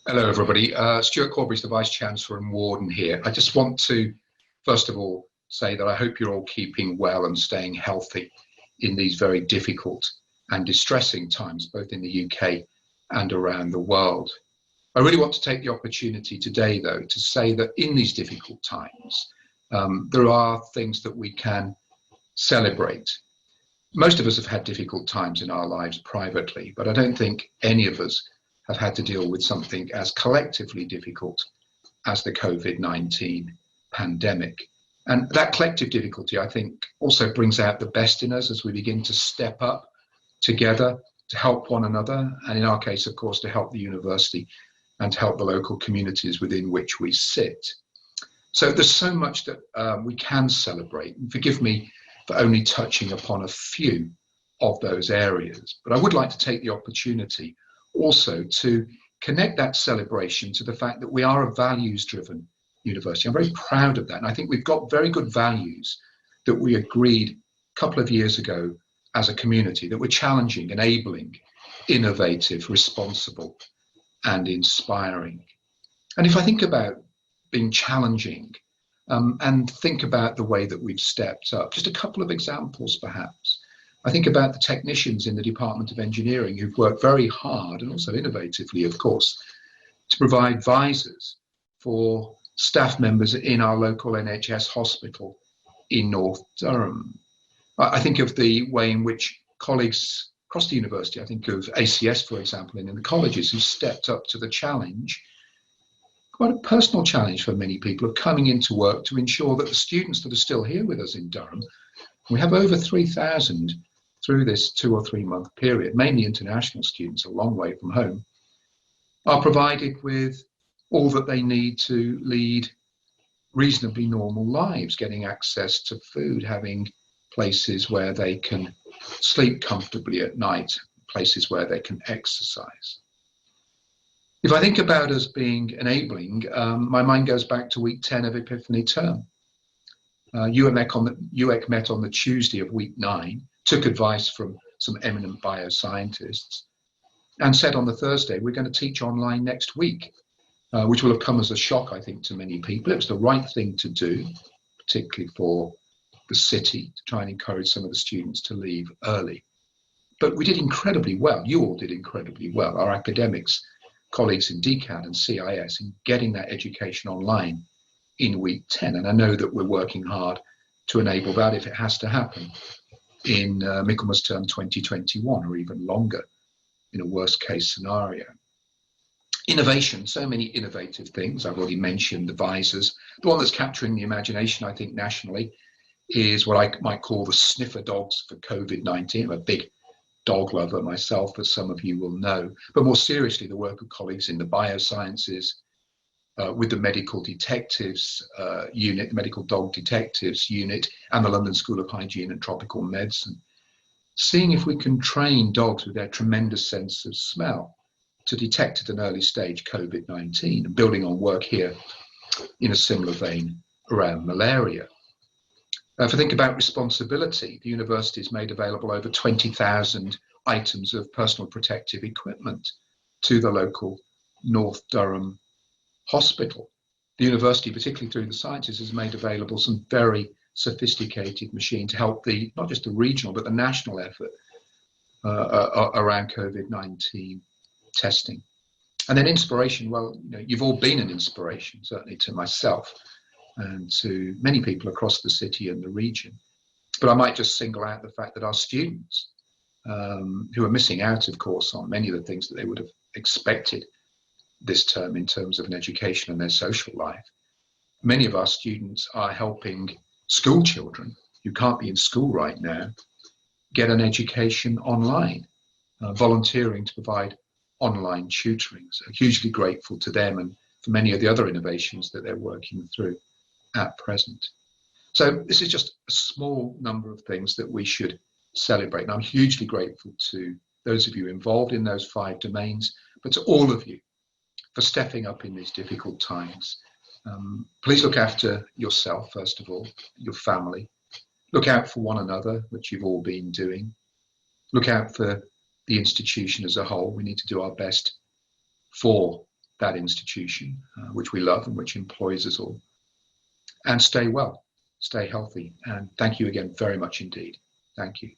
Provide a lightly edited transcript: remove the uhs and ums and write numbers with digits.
Hello, everybody. Stuart Corbridge, the Vice Chancellor and Warden here. I just want to, first of all, say that I hope you're all keeping well and staying healthy in these very difficult and distressing times, both in the UK and around the world. I really want to take the opportunity today, though, to say that in these difficult times, there are things that we can celebrate. Most of us have had difficult times in our lives privately, but I don't think any of us have had to deal with something as collectively difficult as the COVID-19 pandemic. And that collective difficulty, I think, also brings out the best in us as we begin to step up together to help one another. And in our case, of course, to help the university and to help the local communities within which we sit. So there's so much that we can celebrate. And forgive me for only touching upon a few of those areas. But I would like to take the opportunity also to connect that celebration to the fact that we are a values-driven university. I'm very proud of that. And I think we've got very good values that we agreed a couple of years ago as a community that were challenging, enabling, innovative, responsible, and inspiring. And if I think about being challenging and think about the way that we've stepped up, just a couple of examples perhaps. I think about the technicians in the Department of Engineering who've worked very hard and also innovatively, of course, to provide visors for staff members in our local NHS hospital in North Durham. I think of the way in which colleagues across the university, I think of ACS, for example, and in the colleges who stepped up to the challenge, quite a personal challenge for many people of coming into work to ensure that the students that are still here with us in Durham, we have over 3,000 through this 2 or 3 month period, mainly international students a long way from home, are provided with all that they need to lead reasonably normal lives, getting access to food, having places where they can sleep comfortably at night, places where they can exercise. If I think about us being enabling, my mind goes back to week 10 of Epiphany term. UEC met on the Tuesday of week 9, took advice from some eminent bioscientists, and said on the Thursday, we're going to teach online next week, which will have come as a shock, I think, to many people. It was the right thing to do, particularly for the city, to try and encourage some of the students to leave early. But we did incredibly well. You all did incredibly well, our academics, colleagues in DCAD and CIS, in getting that education online in week 10. And I know that we're working hard to enable that if it has to happen in Michaelmas term 2021 or even longer in a worst case scenario. Innovation, so many innovative things. I've already mentioned the visors. The one that's capturing the imagination, I think, nationally is what I might call the sniffer dogs for COVID-19. I'm a big dog lover myself, as some of you will know. But more seriously, the work of colleagues in the biosciences, with the medical detectives unit, the medical dog detectives unit, and the London School of Hygiene and Tropical Medicine, seeing if we can train dogs with their tremendous sense of smell to detect at an early stage COVID-19, and building on work here in a similar vein around malaria. If I think about responsibility, the university has made available over 20,000 items of personal protective equipment to the local North Durham hospital. The university, particularly through the sciences, has made available some very sophisticated machines to help not just the regional, but the national effort around COVID-19 testing. And then inspiration, well, you've all been an inspiration, certainly to myself and to many people across the city and the region. But I might just single out the fact that our students, who are missing out, of course, on many of the things that they would have expected this term in terms of an education and their social life. Many of our students are helping school children who can't be in school right now get an education online, volunteering to provide online tutoring. So hugely grateful to them and for many of the other innovations that they're working through at present. So this is just a small number of things that we should celebrate. And I'm hugely grateful to those of you involved in those 5 domains, but to all of you for stepping up in these difficult times. Please look after yourself, first of all, your family. Look out for one another, which you've all been doing. Look out for the institution as a whole. We need to do our best for that institution, which we love and which employs us all. And stay well, stay healthy. And thank you again very much indeed. Thank you.